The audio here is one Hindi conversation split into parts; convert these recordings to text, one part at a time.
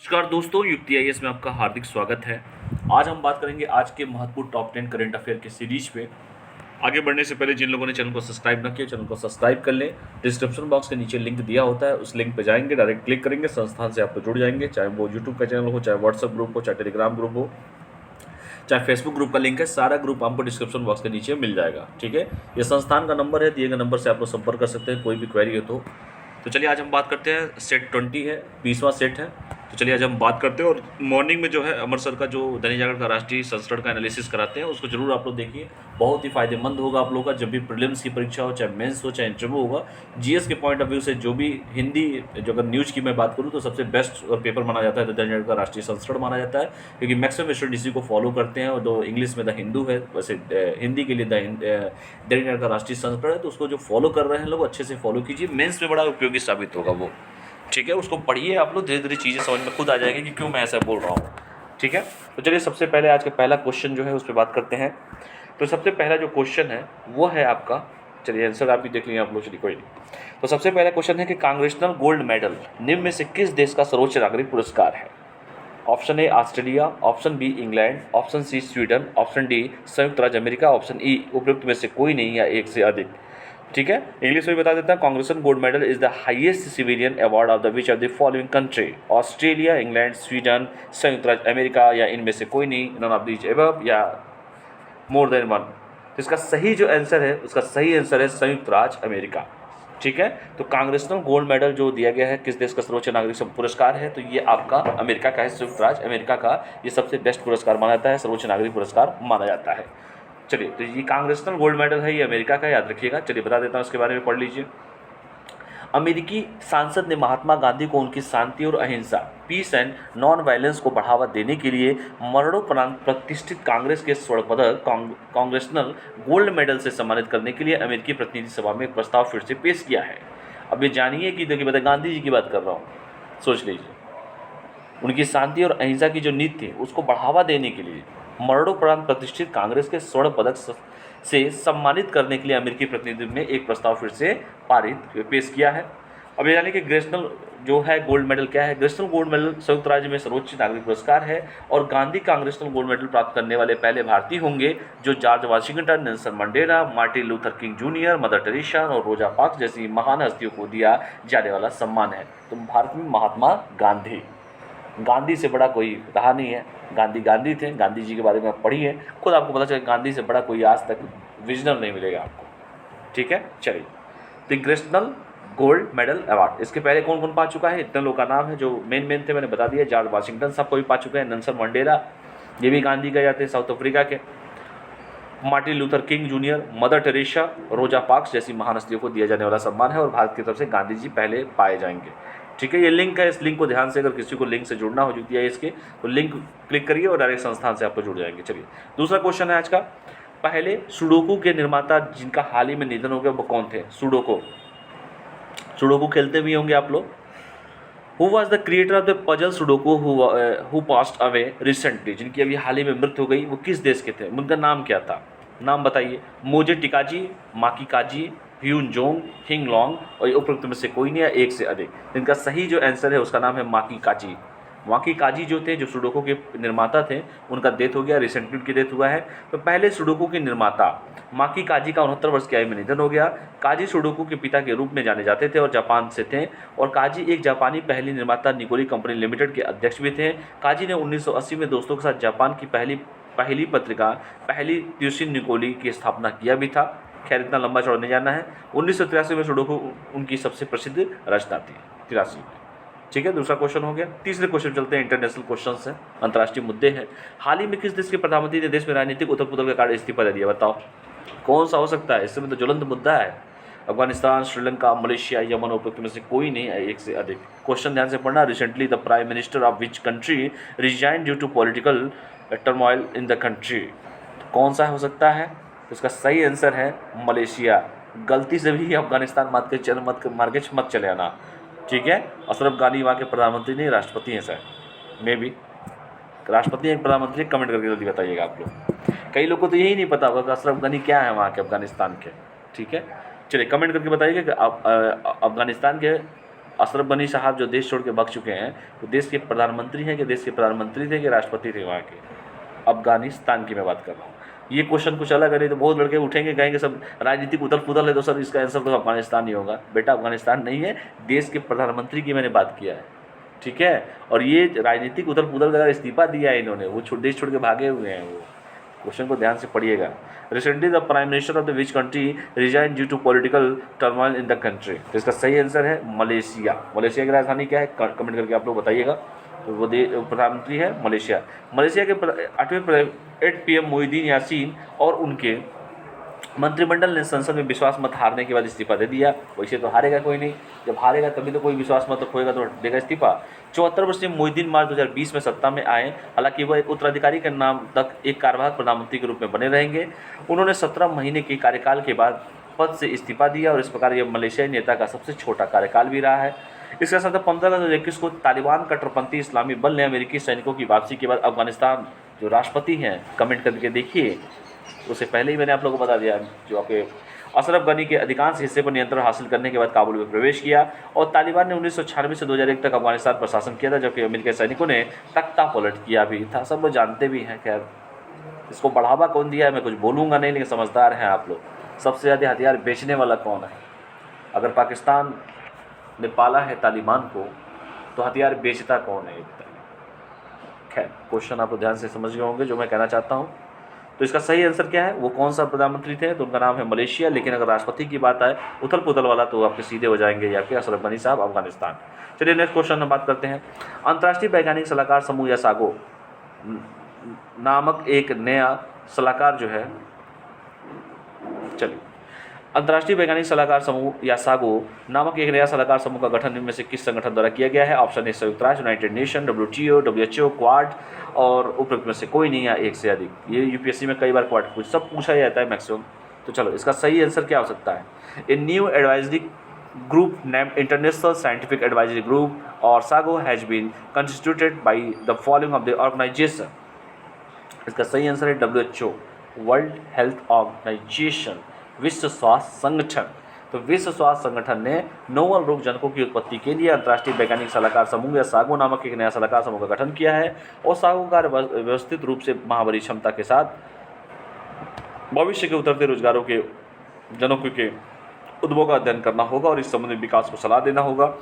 नमस्कार दोस्तों, युक्ति आईएएस में आपका हार्दिक स्वागत है। आज हम बात करेंगे आज के महत्वपूर्ण टॉप 10 करंट अफेयर की सीरीज पे। आगे बढ़ने से पहले जिन लोगों ने चैनल को सब्सक्राइब न किया, चैनल को सब्सक्राइब कर लें। डिस्क्रिप्शन बॉक्स के नीचे लिंक दिया होता है, उस लिंक पे जाएंगे, डायरेक्ट क्लिक करेंगे, संस्थान से आप लोग जुड़ जाएंगे। चाहे वो यूट्यूब का चैनल हो, चाहे व्हाट्सएप ग्रुप हो, चाहे टेलीग्राम ग्रुप हो, चाहे फेसबुक ग्रुप का लिंक है, सारा ग्रुप आपको डिस्क्रिप्शन बॉक्स के नीचे मिल जाएगा। ठीक है, ये संस्थान का नंबर है, दिए गए नंबर से आप लोग संपर्क कर सकते हैं, कोई भी क्वेरी हो तो चलिए आज हम बात करते हैं। सेट 20 है, 20वां सेट है। तो चलिए आज हम बात करते हैं। और मॉर्निंग में जो है अमर सर का जो दैनिक जागरण का राष्ट्रीय संस्करण का एनालिसिस कराते हैं, उसको जरूर आप लोग देखिए। बहुत ही फायदेमंद होगा आप लोगों का, जब भी प्रीलिम्स की परीक्षा हो, चाहे मेंस हो, चाहे इंटरव्यू होगा। जीएस के पॉइंट ऑफ व्यू से जो भी हिंदी, जो अगर न्यूज़ की मैं बात करूँ तो सबसे बेस्ट पेपर माना जाता है तो दैनिक जागरण का राष्ट्रीय संस्करण माना जाता है, क्योंकि मैक्सिमम स्टूडेंट इसी को फॉलो करते हैं। और जो इंग्लिश में द हिंदू है, वैसे हिंदी के लिए दैनिक जागरण का राष्ट्रीय संस्करण है, तो उसको जो फॉलो कर रहे हैं लोग अच्छे से फॉलो कीजिए। मेंस में बड़ा उपयोगी साबित होगा वो। ठीक है, उसको पढ़िए आप लोग, धीरे धीरे चीज़ें समझ में खुद आ जाएंगी कि क्यों मैं ऐसा बोल रहा हूँ। ठीक है, तो चलिए सबसे पहले आज का पहला क्वेश्चन जो है उस पर बात करते हैं। तो सबसे पहला जो क्वेश्चन है वो है आपका, चलिए आंसर आप भी देख लीजिए आप लोग, चलिए कोई नहीं। तो सबसे पहला क्वेश्चन है कि कांग्रेसनल गोल्ड मेडल निम्न में से किस देश का सर्वोच्च नागरिक पुरस्कार है? Option A Australia, option B England, option C Sweden, option D संयुक्त राज्य अमेरिका, ऑप्शन ई उपयुक्त में से कोई नहीं या एक से अधिक। ठीक है, इंग्लिश में बता देता हूँ। Congressional gold medal is the highest civilian award of the which of the following country? Australia, England, Sweden, संयुक्त राज्य अमेरिका या इनमें से कोई नहीं, नन ऑफ दीज अबव या मोर देन वन। तो इसका सही जो आंसर है, उसका सही आंसर है संयुक्त राज्य अमेरिका। ठीक है, तो कांग्रेसनल गोल्ड मेडल जो दिया गया है किस देश का सर्वोच्च नागरिक पुरस्कार है, तो ये आपका अमेरिका का है, संयुक्त राज्य अमेरिका का। ये सबसे बेस्ट पुरस्कार माना जाता है, सर्वोच्च नागरिक पुरस्कार माना जाता है। चलिए, तो ये कांग्रेसनल गोल्ड मेडल है, ये अमेरिका का, याद रखिएगा। चलिए बता देता हूँ, इसके बारे में पढ़ लीजिए। अमेरिकी सांसद ने महात्मा गांधी को उनकी शांति और अहिंसा, पीस एंड नॉन वायलेंस को बढ़ावा देने के लिए मरणोपरांत प्रतिष्ठित कांग्रेस के स्वर्ण पदक कांग्रेसनल गोल्ड मेडल से सम्मानित करने के लिए अमेरिकी प्रतिनिधि सभा में एक प्रस्ताव फिर से पेश किया है। अब ये जानिए कि देखिए, बता गांधी जी की बात कर रहा हूँ, सोच लीजिए। उनकी शांति और अहिंसा की जो नीति थी उसको बढ़ावा देने के लिए मरणोपरांत प्रतिष्ठित कांग्रेस के स्वर्ण पदक से सम्मानित करने के लिए अमेरिकी प्रतिनिधि ने एक प्रस्ताव फिर से पेश किया है। अब ये जानिए कि ग्रेशनल जो है गोल्ड मेडल क्या है। ग्रेशनल गोल्ड मेडल संयुक्त राज्य में सर्वोच्च नागरिक पुरस्कार है और गांधी कांग्रेसनल गोल्ड मेडल प्राप्त करने वाले पहले भारतीय होंगे, जो George Washington, Nelson Mandela, Martin Luther king junior, mother Teresa और रोजा पार्क्स जैसी महान हस्तियों को दिया जाने वाला सम्मान है। तो भारत में महात्मा गांधी, गांधी से बड़ा कोई रहा नहीं है। गांधी गांधी थे, गांधी जी के बारे में आप पढ़िए, खुद आपको पता चले गांधी से बड़ा कोई आज तक विजनर नहीं मिलेगा आपको। ठीक है, चलिए। तो ग्रेशनल गोल्ड मेडल अवार्ड इसके पहले कौन कौन पा चुका है, इतने लोग का नाम है जो मेन थे, मैंने बता दिया। जॉर्ज वाशिंगटन साहब को भी पा चुके हैं, नेल्सन मंडेला, ये भी गांधी का जाते हैं, साउथ अफ्रीका के। Martin Luther king junior, mother Teresa, रोजा पार्क्स जैसी महान हस्तियों को दिया जाने वाला सम्मान है और भारत की तरफ से गांधी जी पहले पाए जाएंगे। ठीक है, ये लिंक है, इस लिंक को ध्यान से, अगर किसी को लिंक से जुड़ना हो जुड़ती है इसके, तो लिंक क्लिक करिए और डायरेक्ट संस्थान से आप जुड़ जाएंगे। चलिए, दूसरा क्वेश्चन है आज का। पहले सुडोकू के निर्माता जिनका हाल ही में निधन हो गया वो कौन थे? सुडोकू खेलते भी होंगे आप लोग। Who was the creator of the puzzle sudoku who passed away recently, जिनकी अभी हाल ही में मृत्यु हो गई, वो किस देश के थे? उनका नाम क्या था? नाम बताइए। मोजे टिकाजी, माकी काजी, ह्यून जोंग, हिंग लॉन्ग और ये उपरोक्त में से कोई नहीं या एक से अधिक। इनका सही जो आंसर है उसका नाम है माकी काजी। माकी काजी जो थे, जो सुडोकू के निर्माता थे, उनका डेथ हो गया, रिसेंटली उनकी डेथ हुआ है। तो पहले सुडोकू के निर्माता माकी काजी का 69 वर्ष की आयु में निधन हो गया। काजी सुडोकू के पिता के रूप में जाने जाते थे और जापान से थे, और काजी एक जापानी पहली निर्माता निकोली कंपनी लिमिटेड के अध्यक्ष भी थे। काजी ने 1980 में दोस्तों के साथ जापान की पहली पत्रिका पहली त्यूशिन निकोली की स्थापना किया भी था। खैर, इतना लंबा चौड़ा नहीं जाना है। 1983 में सुडोकू उनकी सबसे प्रसिद्ध रचना थी, 83 में। ठीक है, दूसरा क्वेश्चन हो गया। तीसरे क्वेश्चन चलते हैं, इंटरनेशनल क्वेश्चन है, अंतर्राष्ट्रीय मुद्दे हैं। हाल ही में किस देश के प्रधानमंत्री ने देश में राजनीतिक उथल पुथल के कारण इस्तीफा दे दिया? बताओ कौन सा हो सकता है? इसमें तो ज्वलंत मुद्दा है। अफगानिस्तान, श्रीलंका, मलेशिया, यमन, उपयुक्त में से कोई नहीं है, एक से अधिक। क्वेश्चन ध्यान से पढ़ना। Recently the prime minister of which country resign due to political turmoil in the country? कौन सा हो सकता है? तो इसका सही आंसर है मलेशिया। गलती से भी अफगानिस्तान मत चले आना। ठीक है, अशरफ गानी वहाँ के प्रधानमंत्री नहीं, राष्ट्रपति हैं सर, मे भी राष्ट्रपति एक प्रधानमंत्री, कमेंट करके जल्दी बताइएगा आप लोग। कई लोगों को तो यही नहीं पता होगा कि अशरफ गनी क्या है वहाँ के अफगानिस्तान के। ठीक है, चलिए कमेंट करके बताइएगा कि अफगानिस्तान के अशरफ गनी साहब जो देश छोड़ के भाग चुके हैं, वो देश के प्रधानमंत्री हैं कि देश के प्रधानमंत्री थे कि राष्ट्रपति थे वहाँ के? अफगानिस्तान की मैं बात कर रहा हूँ। ये क्वेश्चन कुछ अलग है, नहीं तो बहुत लड़के उठेंगे कहेंगे सब राजनीतिक उथल पुथल है, तो सर इसका आंसर तो अफगानिस्तान ही होगा। बेटा अफगानिस्तान नहीं है, देश के प्रधानमंत्री की मैंने बात किया है, ठीक है। और ये राजनीतिक उथल पुथल का इस्तीफा दिया है इन्होंने, वो देश छोड़ के भागे हुए हैं। वो क्वेश्चन को ध्यान से पढ़िएगा। Recently the prime minister of the which country resign due to political turmoil in the country. तो इसका सही आंसर है मलेशिया। मलेशिया की राजधानी क्या है, कमेंट करके आप लोग बताइएगा। तो वो प्रधानमंत्री है मलेशिया। मलेशिया के 8 PM मोहिउद्दीन यासीन और उनके मंत्रिमंडल ने संसद में विश्वास मत हारने के बाद इस्तीफा दे दिया। वैसे तो हारेगा कोई नहीं, जब हारेगा तभी तो कोई विश्वास मत खोएगा तो देगा इस्तीफा। 74 वर्षीय मोहिउद्दीन मार्च 2020 में सत्ता में आए। हालांकि वह एक उत्तराधिकारी के नाम तक एक कार्यवाहक प्रधानमंत्री के रूप में बने रहेंगे। उन्होंने 17 महीने के कार्यकाल के बाद पद से इस्तीफा दिया और इस प्रकार यह मलेशियाई नेता का सबसे छोटा कार्यकाल भी रहा है। इसके साथ 15 अगस्त 2021 को तालिबान कट्टरपंथी इस्लामी बल ने अमेरिकी सैनिकों की वापसी के बाद अफगानिस्तान जो राष्ट्रपति हैं, कमेंट करके देखिए, उससे पहले ही मैंने आप लोगों को बता दिया, जो आपके अशरफ गनी के अधिकांश हिस्से पर नियंत्रण हासिल करने के बाद काबुल में प्रवेश किया। और तालिबान ने 1996 से 2001 तक अफगानिस्तान पर शासन किया था, जबकि अमेरिकी सैनिकों ने तख्ता पलट किया भी था। सब लोग जानते भी हैं। खैर, इसको बढ़ावा कौन दिया है मैं कुछ बोलूँगा नहीं, लेकिन समझदार हैं आप लोग। सबसे ज़्यादा हथियार बेचने वाला कौन है? अगर पाकिस्तान ने पाला है तालिबान को, तो हथियार बेचता कौन है? खैर, क्वेश्चन आप ध्यान से समझ गए होंगे जो मैं कहना चाहता हूँ। तो इसका सही आंसर क्या है, वो कौन सा प्रधानमंत्री थे? तो उनका नाम है मलेशिया। लेकिन अगर राष्ट्रपति की बात आए उथल पुथल वाला, तो आपके सीधे हो जाएंगे या फिर अशरफ गनी साहब अफगानिस्तान। चलिए नेक्स्ट क्वेश्चन हम बात करते हैं। अंतर्राष्ट्रीय वैज्ञानिक सलाहकार समूह या सागो नामक एक नया सलाहकार जो है, चलिए, अंतर्राष्ट्रीय वैज्ञानिक सलाहकार समूह या सागो नामक एक नया सलाहकार समूह का गठन इनमें से किस संगठन द्वारा किया गया है? ऑप्शन ए संयुक्त राष्ट्र, United nation, WTO, WHO, quad और उपरोक्त में से कोई नहीं या एक से अधिक। ये UPSC में कई बार क्वाड सब पूछा जाता है मैक्सिमम। तो चलो, इसका सही आंसर क्या हो सकता है? A new advisory group named international scientific advisory group और सागो has been constituted by the following of the organisation. इसका सही आंसर है WHO, वर्ल्ड हेल्थ ऑर्गेनाइजेशन, विश्व स्वास्थ्य संगठन। तो विश्व स्वास्थ्य संगठन ने नोवल रोग जनकों की उत्पत्ति के लिए अंतर्राष्ट्रीय वैज्ञानिक सलाहकार समूह या सागो नामक एक नया सलाहकार समूह का गठन किया है। और सागो का व्यवस्थित रूप से महामारी क्षमता के साथ भविष्य के उतरते रोजगारों के जनकों के उद्भव का अध्ययन करना होगा और इस संबंधित विकास को सलाह देना होगा।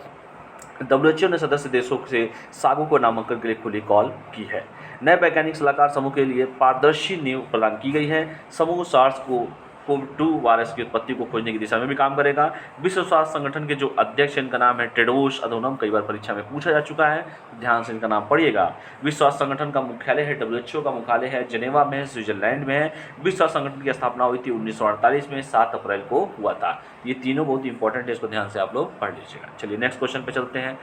WHO ने सदस्य देशों से सागो को नामांकन के लिए खुली कॉल की है। नए वैज्ञानिक सलाहकार समूह के लिए पारदर्शी नींव प्रदान की गई है। समूह SARS-CoV-2 वायरस की उत्पत्ति को खोजने की दिशा में भी काम करेगा। विश्व स्वास्थ्य संगठन के जो अध्यक्ष इनका नाम है टेड्रोस अधनोम, कई बार परीक्षा में पूछा जा चुका है, ध्यान से इनका नाम पढ़िएगा। विश्व स्वास्थ्य संगठन का मुख्यालय है, WHO का मुख्यालय है जेनेवा में है, स्विट्जरलैंड में है। विश्व स्वास्थ्य संगठन की स्थापना हुई थी 1948 में, 7 अप्रैल को हुआ था। ये तीनों बहुत इंपॉर्टेंट है, इसको ध्यान से आप लोग पढ़ लीजिएगा। चलिए नेक्स्ट क्वेश्चन पे चलते हैं।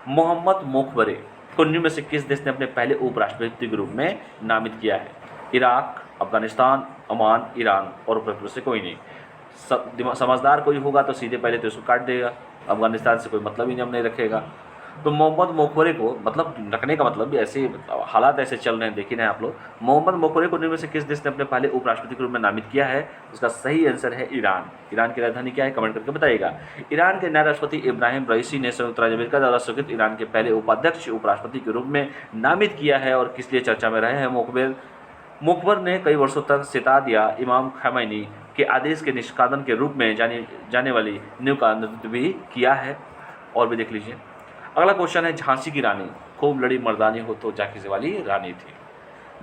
मोहम्मद मोखबरे को निम्न में से किस देश ने अपने पहले उपराष्ट्रपति के रूप में नामित किया है? इराक, अफगानिस्तान, ओमान, ईरान और उपरोक्त से कोई नहीं। समझदार कोई होगा तो सीधे पहले तो इसको काट देगा, अफगानिस्तान से कोई मतलब ही नहीं रखेगा। तो मोहम्मद मोखबरे को, मतलब रखने का मतलब भी ऐसे हालात ऐसे चल रहे हैं, देखिए ना आप लोग। मोहम्मद मोखबरे को निम्न में से किस देश ने अपने पहले उपराष्ट्रपति के रूप में नामित किया है? उसका सही आंसर है ईरान। ईरान की राजधानी क्या है, कमेंट करके बताइएगा। ईरान के नए राष्ट्रपति इब्राहिम रईसी ने संयुक्त राज्य अमेरिका द्वारा स्वीकृत ईरान के पहले उपाध्यक्ष उपराष्ट्रपति के रूप में नामित किया है। और किस लिए चर्चा में रहे हैं मोखबर ने कई वर्षों तक सिताद या इमाम खमैनी के आदेश के निष्पादन के रूप में जाने वाली नींव का नेतृत्व भी किया है। और भी देख लीजिए। अगला क्वेश्चन है, झांसी की रानी खूब लड़ी मर्दानी हो तो जाकिसे वाली रानी थी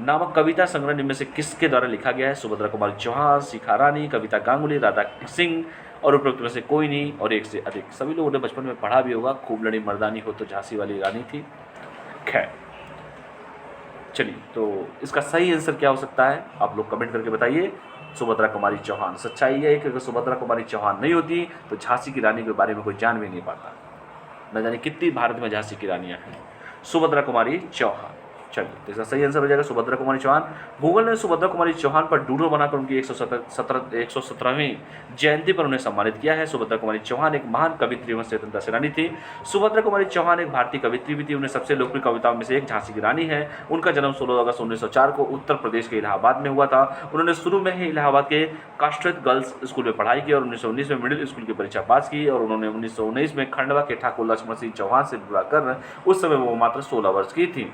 नामक कविता संग्रह निम्न में से किसके द्वारा लिखा गया है? सुभद्रा कुमारी चौहान, शिखा रानी, कविता गांगुली, राधा सिंह और उपरोक्त में से कोई नहीं और एक से अधिक। सभी लोगों ने बचपन में पढ़ा भी होगा, खूब लड़ी मर्दानी हो तो झांसी वाली रानी थी। खैर, चलिए, तो इसका सही आंसर क्या हो सकता है आप लोग कमेंट करके बताइए। सुभद्रा कुमारी चौहान। सच्चाई यह है कि अगर सुभद्रा कुमारी चौहान नहीं होती तो झांसी की रानी के बारे में कोई जान भी नहीं पाता। न जाने कितनी भारत में झांसी की रानियां हैं। सुभद्रा कुमारी चौहान। चलिए, तो इसका सही आंसर हो जाएगा सुभद्रा कुमारी चौहान। गूगल ने सुभद्रा कुमारी चौहान पर डूडल बनाकर उनकी 117वीं जयंती पर उन्हें सम्मानित किया है। सुभद्रा कुमारी चौहान एक महान कवित्री एवं स्वतंत्रता सेनानी थी। सुभद्रा कुमारी चौहान एक भारतीय कवित्री भी थी। उन्हें सबसे लोकप्रिय कविताओं में से एक झांसी की रानी है। उनका जन्म 16 अगस्त 1904 को उत्तर प्रदेश के इलाहाबाद में हुआ था। उन्होंने शुरू में ही इलाहाबाद के कास्ट्रेट गर्ल्स स्कूल में पढ़ाई की और 1919 में मिडिल स्कूल की परीक्षा पास की और उन्होंने 1919 में खंडवा के ठाकुर लक्ष्मण सिंह चौहान से विवाह कर उस समय वो मात्र 16 वर्ष की थी।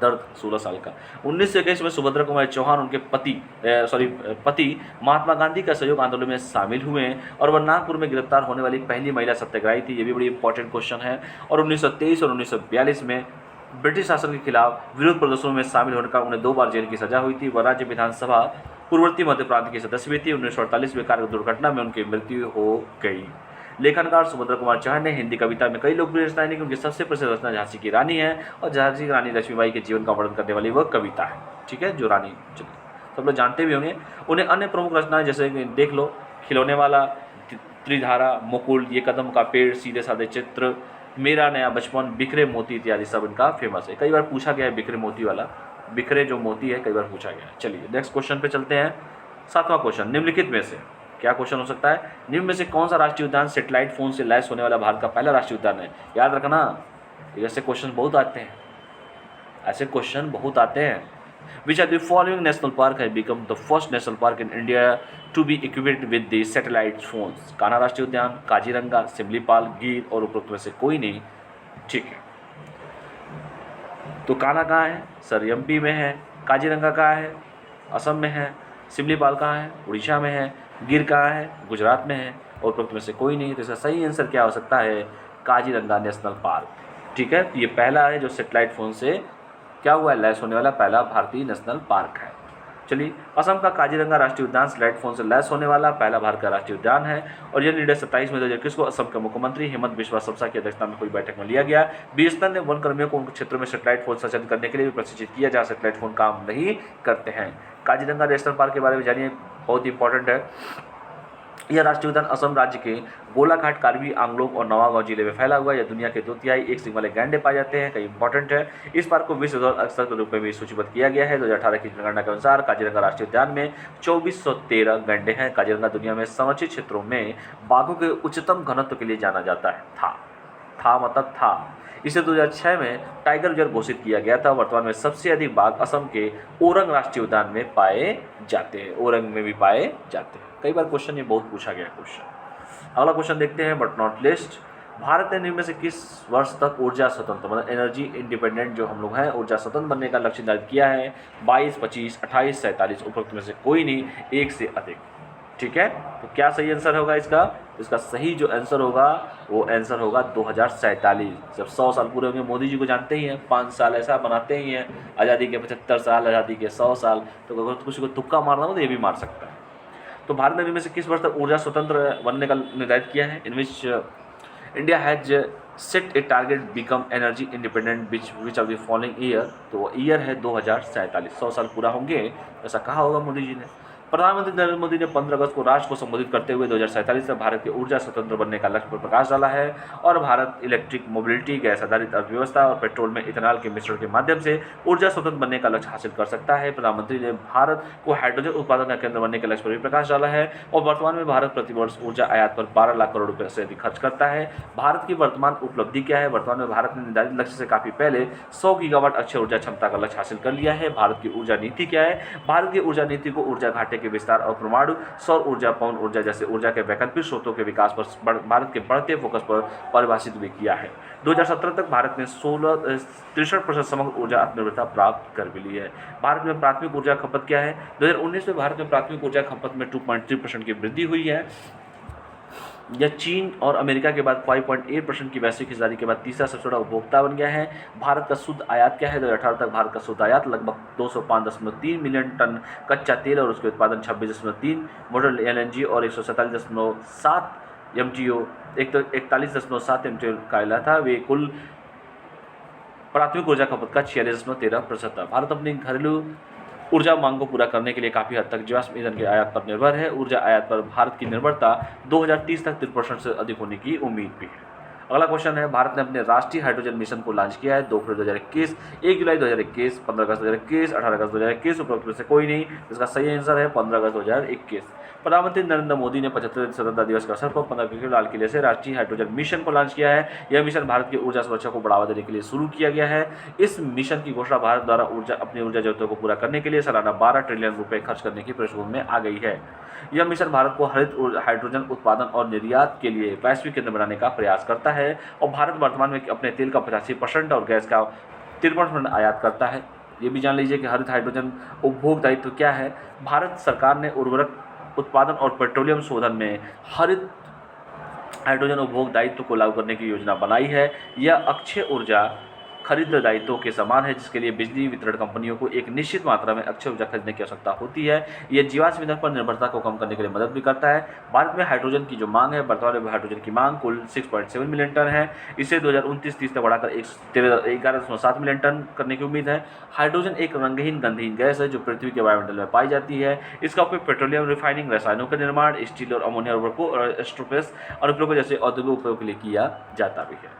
दर्द 16 साल का। 1921 में सुभद्रा कुमारी चौहान उनके पति महात्मा गांधी का सहयोग आंदोलन में शामिल हुए और वह नागपुर में गिरफ्तार होने वाली पहली महिला सत्याग्रही थी। ये भी बड़ी इंपॉर्टेंट क्वेश्चन है। और 1923 और 1942 में ब्रिटिश शासन के खिलाफ विरोध प्रदर्शनों में शामिल होने का उन्हें 2 बार जेल की सजा हुई थी। वह राज्य विधानसभा पूर्ववर्ती मध्य प्रांत की सदस्य भी थी। 1948 में कार दुर्घटना में उनकी मृत्यु हो गई। लेखनकार सुभद्रा कुमार चौहान ने हिंदी कविता में कई लोकप्रिय रचनाएं लिखी। उनकी सबसे प्रसिद्ध रचना झांसी की रानी है और झांसी की रानी लक्ष्मीबाई के जीवन का वर्णन करने वाली वह कविता है। ठीक है, जो रानी सब लोग जानते भी होंगे। उन्हें अन्य प्रमुख रचनाएं जैसे देख लो, खिलौने वाला, त्रिधारा, मुकुल, ये कदम का पेड़, सीधे साधे चित्र, मेरा नया बचपन, बिखरे मोती इत्यादि सब इनका फेमस है। कई बार पूछा गया है बिखरे मोती वाला, बिखरे जो मोती है कई बार पूछा गया है। चलिए नेक्स्ट क्वेश्चन पे चलते हैं। 7वां क्वेश्चन, निम्नलिखित में से क्या क्वेश्चन हो सकता है? निम्न में से कौन सा राष्ट्रीय उद्यान सैटेलाइट फोन से लैस होने वाला भारत का पहला राष्ट्रीय उद्यान है? याद रखना, ऐसे क्वेश्चन बहुत आते हैं, ऐसे क्वेश्चन बहुत आते हैं। Which of the following national park has become the first national park in India to be equipped with the satellite phones? Kanha राष्ट्रीय उद्यान, काजीरंगा, सिमलीपाल, गिर और उपरोक्त में से कोई नहीं। ठीक है, तो कान्हा कहाँ है सर? एमपी में है। काजीरंगा कहाँ है? असम में है। सिमलीपाल कहाँ है? उड़ीसा में है। गिर कहाँ है? गुजरात में है। और उपरोक्त में से कोई नहीं। तो इसका सही आंसर क्या हो सकता है? Kaziranga national park. ठीक है, तो ये पहला है जो सेटेलाइट फोन से क्या हुआ है, लैस होने वाला पहला भारतीय नेशनल पार्क है। चलिए, असम का काजीरंगा राष्ट्रीय उद्यान सेटेलाइट फोन से लैस होने वाला पहला भारत का राष्ट्रीय उद्यान है और यह निर्णय 27 मई 2021 को असम के मुख्यमंत्री हेमंत बिस्वा सब्सा की अध्यक्षता में हुई बैठक में लिया गया। बीएसएनएल ने वन कर्मियों को उनके क्षेत्रों में सेटेलाइट फोन संचालित करने के लिए भी प्रशिक्षित किया, जहाँ सेटेलाइट फोन काम नहीं करते हैं। काजीरंगा नेशनल पार्क के बारे में जानिए, बहुत ही इंपॉर्टेंट है। यह राष्ट्रीय उद्यान असम राज्य के गोलाघाट, कार्बी आंगलोंग और नवागांव जिले में फैला हुआ है। यह दुनिया के 2/3 एक सींग वाले गैंडे पाए जाते हैं। कई इंपॉर्टेंट है। इस पार्क को विश्व धरोहर स्थल के रूप में भी सूचीबद्ध किया गया है। 2018 की जनगणना के अनुसार काजीरंगा राष्ट्रीय उद्यान में 2413 गैंडे हैं। काजीरंगा दुनिया में संरक्षित क्षेत्रों में बाघों के उच्चतम घनत्व के लिए जाना जाता है। था मतलब था। इसे 2006 में टाइगर रिजर्व घोषित किया गया था। वर्तमान में सबसे अधिक बाघ असम के ओरंग राष्ट्रीय उद्यान में पाए जाते हैं। ओरंग में भी पाए जाते हैं। कई बार क्वेश्चन ये बहुत पूछा गया क्वेश्चन। अगला क्वेश्चन देखते हैं, बट नॉट लिस्ट। भारत ने निम्न में से किस वर्ष तक ऊर्जा स्वतंत्र मतलब एनर्जी इंडिपेंडेंट जो हम लोग हैं ऊर्जा स्वतंत्र बनने का लक्ष्य निर्धारित किया है? 22, 25, 28, 47। उपरोक्त में से कोई नहीं, एक से अधिक। ठीक है, तो क्या सही आंसर होगा इसका? इसका सही जो आंसर होगा वो आंसर होगा 2047। जब 100 साल पूरे होंगे, मोदी जी को जानते ही हैं, 5 साल ऐसा बनाते ही हैं, आज़ादी के 75 साल, आज़ादी के 100 साल। तो अगर किसी को तुक्का मारना हो तो ये भी मार सकता है। तो भारत ने इनमें से किस वर्ष तक ऊर्जा स्वतंत्र बनने का निर्धारित किया है? In which India has set a target become energy independent which of the following year? तो ईयर है 2047। 100 साल पूरा होंगे ऐसा कहा होगा मोदी जी ने। प्रधानमंत्री नरेंद्र मोदी ने 15 अगस्त को राष्ट्र को संबोधित करते हुए 2047 तक भारत के ऊर्जा स्वतंत्र बनने का लक्ष्य पर प्रकाश डाला है और भारत इलेक्ट्रिक मोबिलिटी, गैस आधारित अर्थव्यवस्था और पेट्रोल में इथेनॉल के मिश्रण के माध्यम से ऊर्जा स्वतंत्र बनने का लक्ष्य हासिल कर सकता है। प्रधानमंत्री ने भारत को हाइड्रोजन उत्पादन का केंद्र बनने के लक्ष्य पर भी प्रकाश डाला है और वर्तमान में भारत प्रतिवर्ष ऊर्जा आयात पर 12 लाख करोड़ रुपये से अधिक खर्च करता है। भारत की वर्तमान उपलब्धि क्या है? वर्तमान में भारत ने निर्धारित लक्ष्य से काफी पहले 100 गीगावाट अक्षय ऊर्जा क्षमता का लक्ष्य हासिल कर लिया है। भारत की ऊर्जा नीति क्या है? भारत की ऊर्जा नीति को ऊर्जा घाटे के विस्तार और परमाणु, सौर ऊर्जा, पवन ऊर्जा जैसे ऊर्जा के वैकल्पिक स्रोतों के विकास पर भारत के बढ़ते फोकस पर परिभाषित भी किया है। 2017 तक भारत ने 63% समग्र ऊर्जा आत्मनिर्भरता प्राप्त कर भी ली है। भारत में प्राथमिक ऊर्जा खपत क्या है? 2019 में भारत में प्राथमिक ऊर्जा खपत में 2.3% की वृद्धि हुई है। यह चीन और अमेरिका के बाद 5.8% की वैश्विक हिस्सेदारी के बाद तीसरा सबसे बड़ा उपभोक्ता बन गया है। भारत का शुद्ध आयात क्या है? 2018 तक भारत का शुद्ध आयात लगभग 205.3 मिलियन टन कच्चा तेल और उसके उत्पादन 26.3 मॉडल LNG और 147.7 MTO 41.7 MTO का था। वे कुल प्राथमिक ऊर्जा खपत का 46.13% था। भारत अपनी घरेलू ऊर्जा मांग को पूरा करने के लिए काफ़ी हद तक जीवाश्म ईंधन के आयात पर निर्भर है। ऊर्जा आयात पर भारत की निर्भरता 2030 तक 3% से अधिक होने की उम्मीद भी है। अगला क्वेश्चन है, भारत ने अपने राष्ट्रीय हाइड्रोजन मिशन को लॉन्च किया है 2 फरवरी 2021, 1 जुलाई 2021, 15 अगस्त 2021, 18 अगस्त 2021, उपरोक्त में से कोई नहीं। इसका सही आंसर है 15 अगस्त 2021। प्रधानमंत्री नरेंद्र मोदी ने 75वें स्वतंत्रता दिवस के अवसर पर 15 अगस्त को लाल किले से राष्ट्रीय हाइड्रोजन मिशन को लॉन्च किया है। यह मिशन भारत की ऊर्जा सुरक्षा को बढ़ावा देने के लिए शुरू किया गया है। इस मिशन की घोषणा भारत द्वारा अपनी ऊर्जा जरूरतों को पूरा करने के लिए सालाना 12 ट्रिलियन रुपए खर्च करने की पृष्ठभूमि में आ गई है। यह मिशन भारत को हरित हाइड्रोजन उत्पादन और निर्यात के लिए वैश्विक केंद्र बनाने का प्रयास करता है और भारत वर्तमान में अपने तेल का 85% और गैस का 53% आयात करता है। ये भी जान लीजिए कि हरित हाइड्रोजन उपभोग दायित्व क्या है। भारत सरकार ने उर्वरक उत्पादन और पेट्रोलियम शोधन में हरित हाइड्रोजन उपभोग दायित्व को लागू करने की योजना बनाई है। यह अक्षय ऊर्जा खरीद दायित्वों के समान है, जिसके लिए बिजली वितरण कंपनियों को एक निश्चित मात्रा में अक्षय ऊर्जा खरीदने की आवश्यकता होती है। यह जीवाश्म ईंधन पर निर्भरता को कम करने के लिए मदद भी करता है। भारत में हाइड्रोजन की जो मांग है, वर्तमान में हाइड्रोजन की मांग कुल 6.7 मिलियन टन है। इसे 2029-30 तक बढ़ाकर 11.7 मिलियन टन करने की उम्मीद है। हाइड्रोजन एक रंगहीन गंधहीन गैस है जो पृथ्वी के वायुमंडल में पाई जाती है। इसका उपयोग पेट्रोलियम रिफाइनिंग, रसायनों का निर्माण, स्टील और अमोनिया उर्वरकों और एस्ट्रोपेस अनुप्रयोगों जैसे औद्योगिक उपयोग के लिए किया जाता भी है।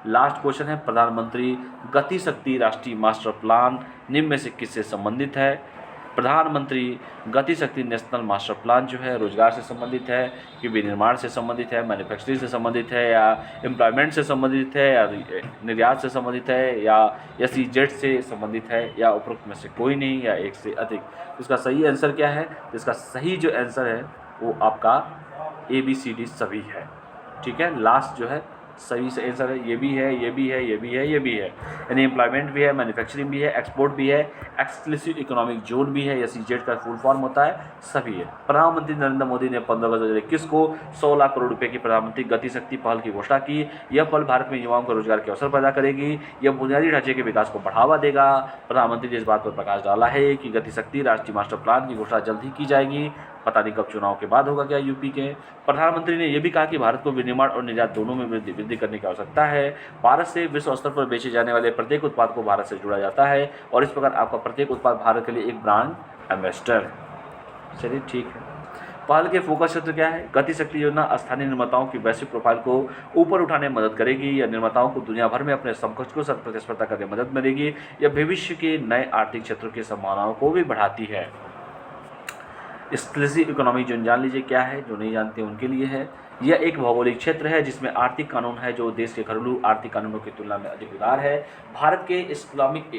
लास्ट क्वेश्चन है, प्रधानमंत्री गति शक्ति राष्ट्रीय मास्टर प्लान निम्न में से किससे संबंधित है। प्रधानमंत्री गति शक्ति नेशनल मास्टर प्लान जो है रोजगार से संबंधित है, कि विनिर्माण से संबंधित है, मैन्युफैक्चरिंग से संबंधित है, या एम्प्लॉयमेंट से संबंधित है, या निर्यात से संबंधित है, या SEZ से संबंधित है, या उपरोक्त में से कोई नहीं, या एक से अधिक। इसका सही आंसर क्या है? इसका सही जो आंसर है वो आपका ABCD सभी है। ठीक है, लास्ट जो है सही से आंसर है, ये भी है, ये भी है, ये भी है, ये भी है। यानी एम्प्लॉयमेंट भी है, मैन्युफैक्चरिंग भी है, एक्सपोर्ट भी है, एक्सक्लूसिव इकोनॉमिक जोन भी है, SEZ का फुल फॉर्म होता है, सभी है। प्रधानमंत्री नरेंद्र मोदी ने 15 अगस्त 2021 को 100 लाख करोड़ रुपए की प्रधानमंत्री गति शक्ति पहल की घोषणा की। यह पहल भारत में युवाओं को रोजगार के अवसर पैदा करेगी। यह बुनियादी ढांचे के विकास को बढ़ावा देगा। प्रधानमंत्री ने इस बात पर प्रकाश डाला है कि गति शक्ति राष्ट्रीय मास्टर प्लान की घोषणा जल्द ही की जाएगी। पता नहीं कब चुनाव के बाद होगा क्या यूपी के। प्रधानमंत्री ने यह भी कहा कि भारत को विनिर्माण और निर्यात दोनों में वृद्धि करने की आवश्यकता है। भारत से विश्व स्तर पर बेचे जाने वाले प्रत्येक उत्पाद को भारत से जोड़ा जाता है और इस प्रकार आपका प्रत्येक उत्पाद भारत के लिए एक ब्रांड एम्बेसडर है। चलिए ठीक है। पहल के फोकस क्षेत्र क्या है? गति शक्ति योजना स्थानीय निर्माताओं की वैश्विक प्रोफाइल को ऊपर उठाने में मदद करेगी। यह निर्माताओं को दुनिया भर में अपने समकक्ष को प्रतिस्पर्धा करने में मदद मिलेगी। यह भविष्य के नए आर्थिक क्षेत्रों की संभावनाओं को भी बढ़ाती है। एक्सक्लूसिव इकोनॉमी जोन जान लीजिए क्या है, जो नहीं जानते उनके लिए है। यह एक भौगोलिक क्षेत्र है जिसमें आर्थिक कानून है जो देश के घरेलू आर्थिक कानूनों की तुलना में अधिक उदार है। भारत के इस्लामिक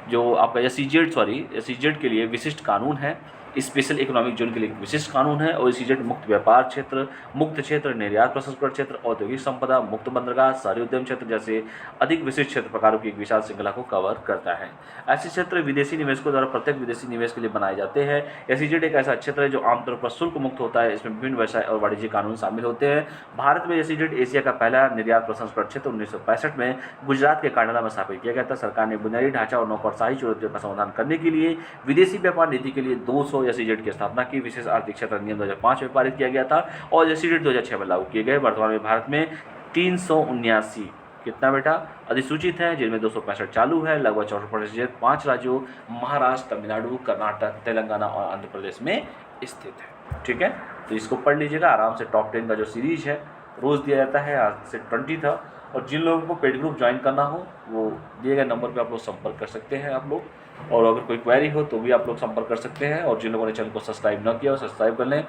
जो आपका SEZ के लिए विशिष्ट कानून है। स्पेशल इकोनॉमिक जोन के लिए विशिष्ट कानून है और SEZ मुक्त व्यापार क्षेत्र, मुक्त क्षेत्र, निर्यात प्रसंस्करण क्षेत्र, औद्योगिक संपदा, मुक्त बंदरगाह, शहरी उद्यम क्षेत्र जैसे अधिक विशिष्ट क्षेत्र प्रकारों की एक विशाल श्रृंखला को कवर करता है। ऐसे क्षेत्र विदेशी निवेशकों द्वारा प्रत्यक्ष विदेशी निवेश के लिए बनाए जाते हैं। SEZ एक ऐसा क्षेत्र है जो आमतौर पर शुल्क मुक्त होता है। इसमें विभिन्न व्यवसाय और वाणिज्य कानून शामिल होते हैं। भारत में SEZ एशिया का पहला निर्यात प्रसंस्करण क्षेत्र 1965 में गुजरात के कांडला में स्थापित किया गया था। सरकार ने बुनियादी ढांचा और नौकरशाही चुनौतियों का समाधान करने के लिए विदेशी व्यापार नीति के लिए 200 SEZ की स्थापना की। विशेष आर्थिक क्षेत्र नियम 2005 में पारित किया गया था और SEZ 2006 में लागू किए गए। वर्तमान में भारत में 379 कितना बेटा अधिसूचित है, जिनमें 265 चालू है। लगभग 64% 5 राज्यों महाराष्ट्र, तमिलनाडु, कर्नाटक, तेलंगाना और आंध्र प्रदेश में स्थित है। ठीक है, तो इसको पढ़ लीजिएगा आराम से। टॉप 10 का जो सीरीज है रोज दिया जाता है, आज से 20 था। और जिन लोगों को पेड ग्रुप ज्वाइन करना हो वो दिए गए नंबर पे आप लोग संपर्क कर सकते हैं आप लोग। और अगर कोई क्वेरी हो तो भी आप लोग संपर्क कर सकते हैं। और जिन लोगों ने चैनल को सब्सक्राइब न किया हो सब्सक्राइब कर लें।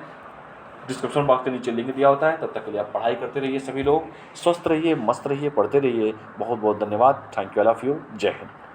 डिस्क्रिप्शन बॉक्स के नीचे लिंक दिया होता है। तब तक के लिए आप पढ़ाई करते रहिए। सभी लोग स्वस्थ रहिए, मस्त रहिए, पढ़ते रहिए। बहुत बहुत धन्यवाद। Thank you, all of you. जय हिंद।